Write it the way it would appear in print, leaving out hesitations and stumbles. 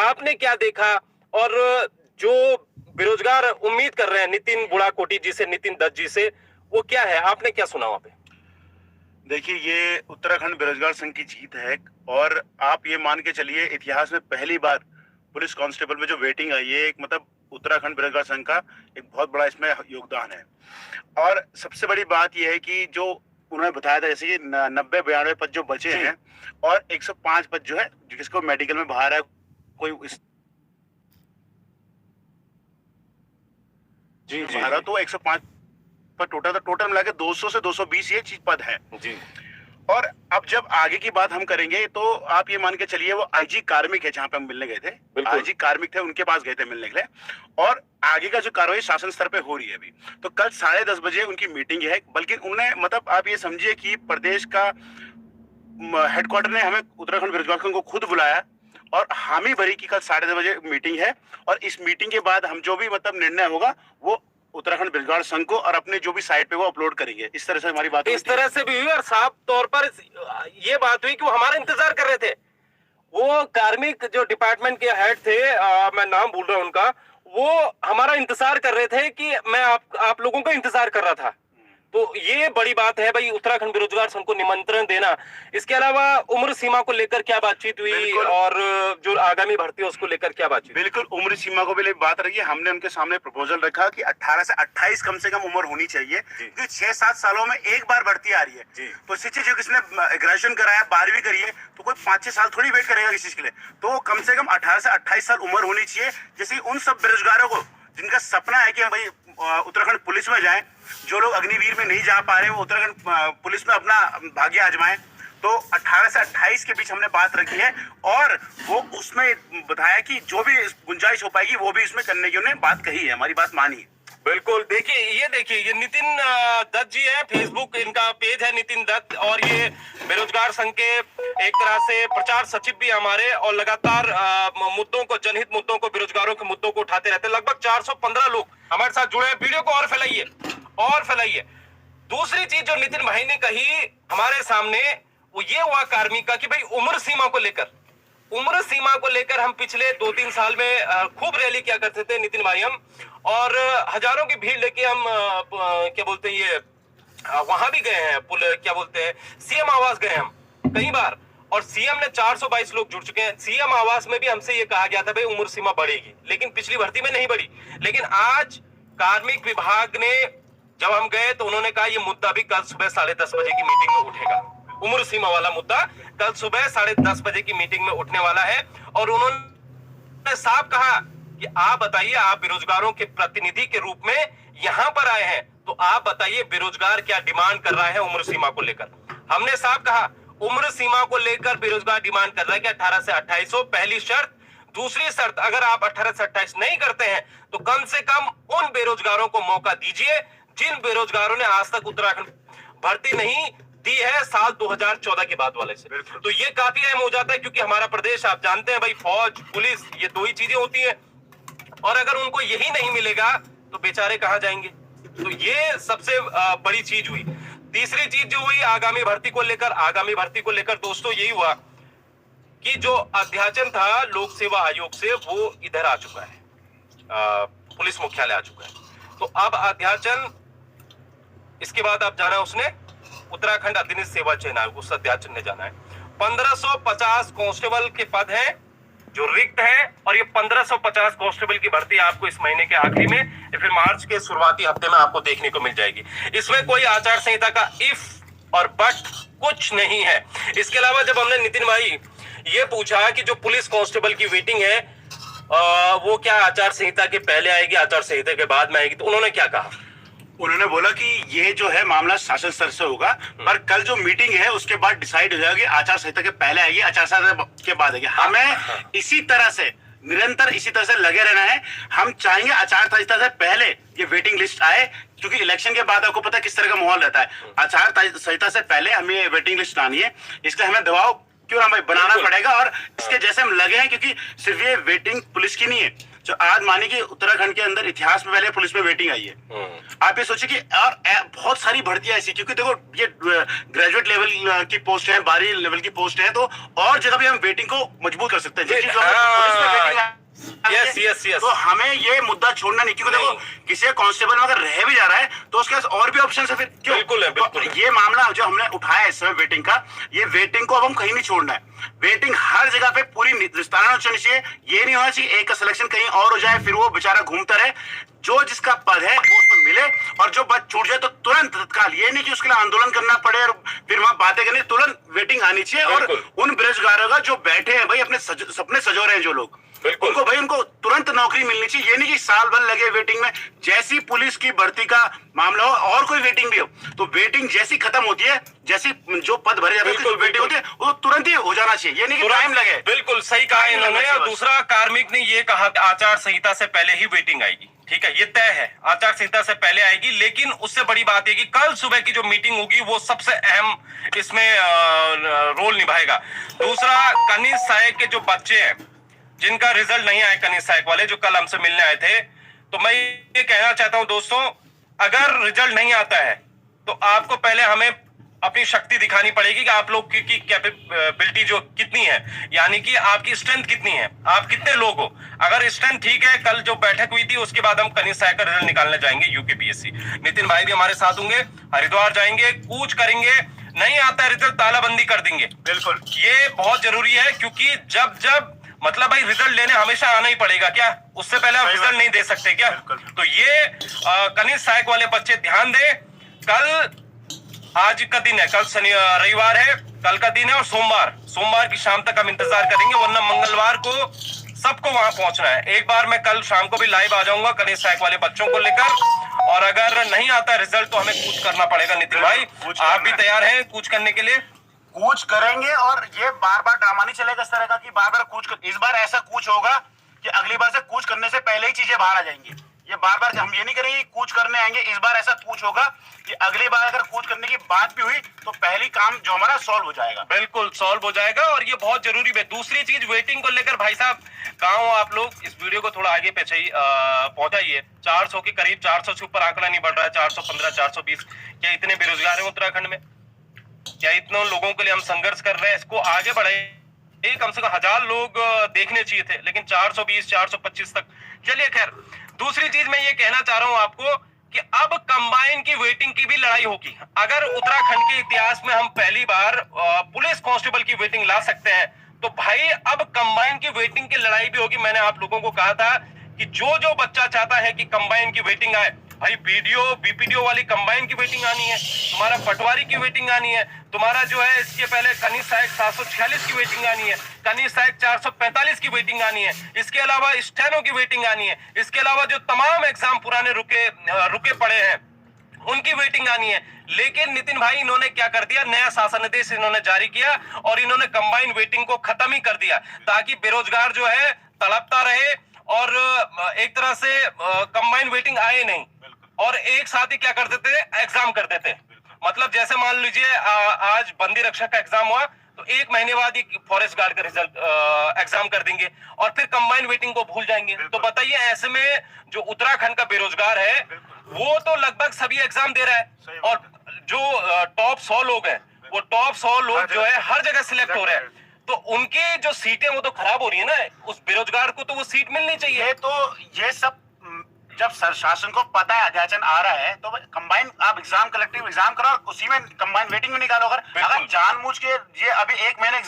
आपने क्या देखा, और जो बेरोजगार उम्मीद कर रहे हैं नितिन बुढ़ाकोटी जी से, नितिन दत्त जी से, वो क्या है, आपने क्या सुना वहां पे? देखिए, ये उत्तराखंड बेरोजगार संघ की जीत है। और आप ये मान के चलिए, इतिहास में पहली बार पुलिस कांस्टेबल में जो वेटिंग आई है, एक मतलब उत्तराखंड बेरोजगार संघ का एक बहुत बड़ा इसमें योगदान है। और सबसे बड़ी बात यह है कि जो उन्होंने बताया था, जैसे कि 90-92 पद जो बचे हैं और 105 पद जो है जिसको मेडिकल में बाहर है, कोई इस जी जी बाहर है, तो 105 पर टोटल मिला के 200 से 220 ये चीज पद है जी। और अब जब आगे की बात हम करेंगे तो आप ये मान के चलिए, वो आईजी कार्मिक है जहां पे हम मिलने गए थे, आईजी कार्मिक थे, उनके पास गए थे मिलने के लिए। और आगे का जो कार्रवाई शासन स्तर पे हो रही है अभी, तो कल 10:30 बजे उनकी मीटिंग है। बल्कि उन्होंने मतलब आप ये समझिए कि प्रदेश का हेडक्वार्टर ने हमें उत्तराखंड बेरोजगार संघ को खुद बुलाया और हामी भरी की कल 10:30 बजे मीटिंग है। और इस मीटिंग के बाद हम जो भी मतलब निर्णय होगा वो उत्तराखंड बेरोजगार संघ को और अपने जो भी साइट पे वो अपलोड करेंगे। इस तरह से हमारी बात इस तरह से भी हुई, और साफ तौर पर ये बात हुई कि वो हमारा इंतजार कर रहे थे। वो कार्मिक जो डिपार्टमेंट के हेड थे, मैं नाम भूल रहा हूं उनका, वो हमारा इंतजार कर रहे थे कि मैं आप लोगों का इंतजार कर रहा था। तो ये बड़ी बात है भाई, उत्तराखंड बेरोजगार संघ को निमंत्रण देना। इसके अलावा उम्र सीमा को लेकर क्या बातचीत हुई, और जो आगामी भर्ती है उसको लेकर क्या बातचीत? बिल्कुल, उम्र सीमा को भी बात रही है। हमने उनके सामने प्रपोजल रखा कि 18 से 28 कम से कम उम्र होनी चाहिए, क्योंकि 6-7 सालों में एक बार भर्ती आ रही है। तो शिक्षित जो किसी ने ग्रेजुएशन कराया, 12वीं करी है, तो कोई 5-6 साल थोड़ी वेट करेगा किसी चीज के लिए। तो कम से कम 18 से 28 साल उम्र होनी चाहिए। जैसे उन सब बेरोजगारों को जिनका सपना है कि हम भाई उत्तराखंड पुलिस में जाएं, जो लोग अग्निवीर में नहीं जा पा रहे वो उत्तराखंड पुलिस में अपना भाग्य आजमाएं। तो 18 से 28 के बीच हमने बात रखी है और वो उसमें बताया कि जो भी गुंजाइश हो पाएगी वो भी इसमें करने की उन्होंने बात कही है, हमारी बात मानी है। बिल्कुल। देखिए ये नितिन दत्त जी है, फेसबुक इनका पेज है नितिन दत्त, और ये बेरोजगार संघ के एक तरह से प्रचार सचिव भी हमारे, और लगातार मुद्दों को, जनहित मुद्दों को, बेरोजगारों के मुद्दों को उठाते रहते हैं। लगभग 415 लोग हमारे साथ जुड़े हैं। वीडियो को और फैलाइए और फैलाइए। दूसरी चीज जो नितिन भाई ने कही हमारे सामने, वो ये हुआ कार्मिक का कि भाई उम्र सीमा को लेकर हम पिछले 2-3 साल में खूब रैली किया करते थे नितिन भाई हम, और हजारों की भीड़ लेके हम क्या बोलते हैं ये वहां भी गए हैं, क्या बोलते हैं, सीएम आवास गए हम कई बार, और सीएम ने 422 लोग जुड़ चुके हैं। सीएम आवास में भी हमसे ये कहा गया था भाई उम्र सीमा बढ़ेगी, लेकिन पिछली भर्ती में नहीं बढ़ी। लेकिन आज कार्मिक विभाग ने, जब हम गए तो उन्होंने कहा ये मुद्दा भी कल सुबह 10:30 बजे की मीटिंग में उठेगा। उम्र सीमा वाला मुद्दा कल सुबह 10:30 बजे की मीटिंग में उठने वाला है। और उन्होंने साफ कहा कि आप बताइए, आप बेरोजगारों के प्रतिनिधि के रूप में यहां पर आए हैं, तो आप बताइए बेरोजगार क्या डिमांड कर रहा है उम्र सीमा को लेकर। हमने साफ कहा उम्र सीमा को लेकर बेरोजगार डिमांड कर रहा है कि 18 से 28 हो, पहली शर्त। दूसरी शर्त, अगर आप 18 से 28 नहीं करते हैं तो कम से कम उन बेरोजगारों को मौका दीजिए जिन बेरोजगारों ने आज तक उत्तराखंड भर्ती नहीं दी है साल 2014 के बाद वाले से। तो ये काफी अहम हो जाता है, क्योंकि हमारा प्रदेश आप जानते हैं भाई, फौज पुलिस ये दो ही चीजें होती हैं, और अगर उनको यही नहीं मिलेगा तो बेचारे कहां जाएंगे। तो ये सबसे बड़ी चीज हुई। तीसरी चीज जो हुई आगामी भर्ती को लेकर दोस्तों, यही हुआ कि जो अध्याचन था लोक सेवा आयोग से वो इधर आ चुका है, पुलिस मुख्यालय आ चुका है। तो अब अध्याचन, इसके बाद अब जाना है उसने उत्तराखंड अधीनस्थ सेवा चयन आयोग, उस अध्याचन ने जाना है। 1550 कांस्टेबल के पद हैं जो रिक्त है, और ये 1550 कांस्टेबल की भर्ती आपको इस महीने के आखिरी में या फिर मार्च के शुरुआती हफ्ते में आपको देखने को मिल जाएगी। इसमें कोई आचार संहिता का इफ और बट कुछ नहीं है। इसके अलावा जब हमने नितिन भाई ये पूछा कि जो पुलिस कांस्टेबल की वेटिंग है वो क्या आचार संहिता के पहले आएगी, आचार संहिता के बाद में आएगी, तो उन्होंने क्या कहा? उन्होंने बोला कि ये जो है मामला शासन स्तर से होगा, पर कल जो मीटिंग है उसके बाद डिसाइड हो जाएगी, आचार संहिता के पहले आएगी, आचार संहिता के बाद आएगी। हमें इसी तरह से निरंतर इसी तरह से लगे रहना है। हम चाहेंगे आचार संहिता से पहले ये वेटिंग लिस्ट आए, क्योंकि इलेक्शन के बाद आपको पता है किस तरह का माहौल रहता है। आचार संहिता से पहले हमें वेटिंग लिस्ट आनी है, इसलिए हमें दबाव क्यों ना भाई बनाना पड़ेगा। और इसके जैसे हम लगे हैं, क्योंकि सिर्फ ये वेटिंग पुलिस की नहीं है, जो आज माने कि उत्तराखंड के अंदर इतिहास में पहले पुलिस में वेटिंग आई है। आप ये सोचिए कि और बहुत सारी भर्तियां ऐसी, क्योंकि देखो ये ग्रेजुएट लेवल की पोस्ट है, 12वीं लेवल की पोस्ट है, तो और जगह भी हम वेटिंग को मजबूत कर सकते हैं। जैसे जो पुलिस में वेटिंग यस। तो हमें ये मुद्दा छोड़ना नहीं, क्योंकि देखो किसी कांस्टेबल में अगर रह भी जा रहा है तो उसके पास और भी ऑप्शन है फिर क्यों? बिल्कुल है, बिल्कुल तो ये मामला जो हमने उठाया है इस समय वेटिंग का, ये वेटिंग को अब हम कहीं नहीं छोड़ना है। वेटिंग हर जगह पे पूरी विस्तारण होनी चाहिए। ये नहीं होना चाहिए एक का सिलेक्शन कहीं और हो जाए, फिर वो बेचारा घूमता रहे। जो जिसका पद है वो उसको मिले, और जो पद छूट जाए तो तुरंत तत्काल, ये नहीं कि उसके लिए आंदोलन करना पड़े और फिर वहां बातें करनी, तुरंत वेटिंग आनी चाहिए। और उन बेरोजगारों का जो बैठे हैं भाई, अपने सपने सजो रहे हैं जो लोग, उनको भाई उनको तुरंत नौकरी मिलनी चाहिए। ये नहीं कि साल भर लगे वेटिंग में। जैसी पुलिस की भर्ती का मामला हो और कोई वेटिंग भी हो, तो वेटिंग जैसी खत्म होती है, जैसी जो पद भरे जाते हैं वेटिंग होती है, वो तुरंत ही हो जाना चाहिए। ये नहीं कि टाइम लगे। बिल्कुल सही कहा इन्होंने। और दूसरा, कार्मिक ने ये कहा कि आचार संहिता से पहले ही वेटिंग आएगी। ठीक है, ये तय है, आचार संहिता से पहले आएगी। लेकिन उससे बड़ी बात है कि कल सुबह की जो मीटिंग होगी वो सबसे अहम इसमें रोल निभाएगा। दूसरा, कनिष्ठ सहायक के जो बच्चे हैं जिनका रिजल्ट नहीं आया, कनिष्ठ सहायक वाले जो कल हमसे मिलने आए थे, तो मैं ये कहना चाहता हूं दोस्तों, अगर रिजल्ट नहीं आता है तो आपको पहले हमें अपनी शक्ति दिखानी पड़ेगी कि आप लोग की कैपेबिलिटी जो कितनी है, यानी कि आपकी स्ट्रेंथ कितनी है, आप कितने लोग हो। अगर स्ट्रेंथ ठीक है, कल जो बैठक हुई थी उसके बाद हम कनिष्ठ सहायक का रिजल्ट निकालने जाएंगे यूपीपीएससी। नितिन भाई भी हमारे साथ होंगे, हरिद्वार जाएंगे, कूच करेंगे, नहीं आता है रिजल्ट तालाबंदी कर देंगे। बिल्कुल, ये बहुत जरूरी है, क्योंकि जब मतलब भाई रिजल्ट लेने हमेशा आना ही पड़ेगा क्या? उससे पहले आप रिजल्ट नहीं दे सकते क्या? तो ये कनिष्ठ सहायक वाले बच्चे ध्यान दें। कल, आज का दिन है, कल रविवार है, कल का दिन है, और सोमवार की शाम तक हम इंतजार करेंगे, वरना मंगलवार को सबको वहां पहुंचना है। एक बार मैं कल शाम को भी लाइव आ जाऊंगा कनिष्ठ सहायक वाले बच्चों को लेकर, और अगर नहीं आता रिजल्ट तो हमें कूच करना पड़ेगा। नितिन भाई, आप भी तैयार हैं कूच करने के लिए? कूच करेंगे, और ये बार बार ड्रामा नहीं चलेगा इस तरह का कि बार बार कूच कर। इस बार ऐसा कूच होगा कि अगली बार से कूच करने से पहले ही चीजें बाहर आ जाएंगी। ये बार बार हम ये नहीं करेंगे कूच करने आएंगे। इस बार ऐसा कूच होगा कि अगली बार अगर कूच करने की बात भी हुई तो पहली काम जो हमारा सॉल्व हो जाएगा। बिल्कुल सॉल्व हो जाएगा, और ये बहुत जरूरी है। दूसरी चीज, वेटिंग को लेकर भाई साहब कहाँ हो आप लोग? इस वीडियो को थोड़ा आगे पहुंचाइए। 400 के करीब, 400 से ऊपर आंकड़ा नहीं बढ़ रहा है, 415, 420। क्या इतने बेरोजगार हैं उत्तराखंड में? क्या इतने लोगों के लिए हम संघर्ष कर रहे हैं? इसको आगे बढ़ाइए। कम से कम 1000 लोग देखने चाहिए थे, लेकिन 420, 425 तक। चलिए खैर, दूसरी चीज मैं ये कहना चाह रहा हूं आपको कि अब कंबाइन की वेटिंग की भी लड़ाई होगी। अगर उत्तराखंड के इतिहास में हम पहली बार पुलिस कांस्टेबल की वेटिंग ला सकते हैं, तो भाई अब कंबाइन की वेटिंग की लड़ाई भी होगी। मैंने आप लोगों को कहा था कि जो बच्चा चाहता है कि कंबाइन की वेटिंग आए, भाई बीडीओ बीपीडीओ वाली कंबाइन की वेटिंग आनी है, तुम्हारा पटवारी की वेटिंग आनी है, तुम्हारा जो है इसके पहले कनिष्ठ सहायक 746 की वेटिंग आनी है, कनिष्ठ सहायक 445 की वेटिंग आनी है, इसके अलावा स्टेनो की वेटिंग आनी है, इसके अलावा जो तमाम एग्जाम पुराने रुके पड़े हैं उनकी वेटिंग आनी है। लेकिन नितिन भाई, इन्होंने क्या कर दिया, नया शासन आदेश इन्होंने जारी किया और इन्होंने कंबाइन वेटिंग को खत्म ही कर दिया, ताकि बेरोजगार जो है तड़पता रहे और एक तरह से कंबाइन वेटिंग आए नहीं, और एक साथ ही क्या कर देते थे, एग्जाम कर देते। मतलब जैसे मान लीजिए आज बंदी रक्षक का एग्जाम हुआ तो 1 महीने बाद ही फॉरेस्ट गार्ड का रिजल्ट एग्जाम कर देंगे और फिर कंबाइन वेटिंग को भूल जाएंगे। तो बताइए, ऐसे में जो उत्तराखंड का बेरोजगार है वो तो लगभग सभी एग्जाम दे रहा है, और जो टॉप 100 लोग हैं, वो टॉप 100 लोग जो है हर जगह सिलेक्ट हो रहे हैं, तो उनकी जो सीटें वो तो खराब हो रही है ना। उस बेरोजगार को तो वो सीट मिलनी चाहिए। तो ये सब जब शासन को पता है अध्याचन आ रहा है, तो कंबाइन आप एग्जाम कलेक्टिव एग्जाम करो, उसी में कंबाइन वेटिंग में निकालो। अगर जानबूझ के ये अभी 1 महीने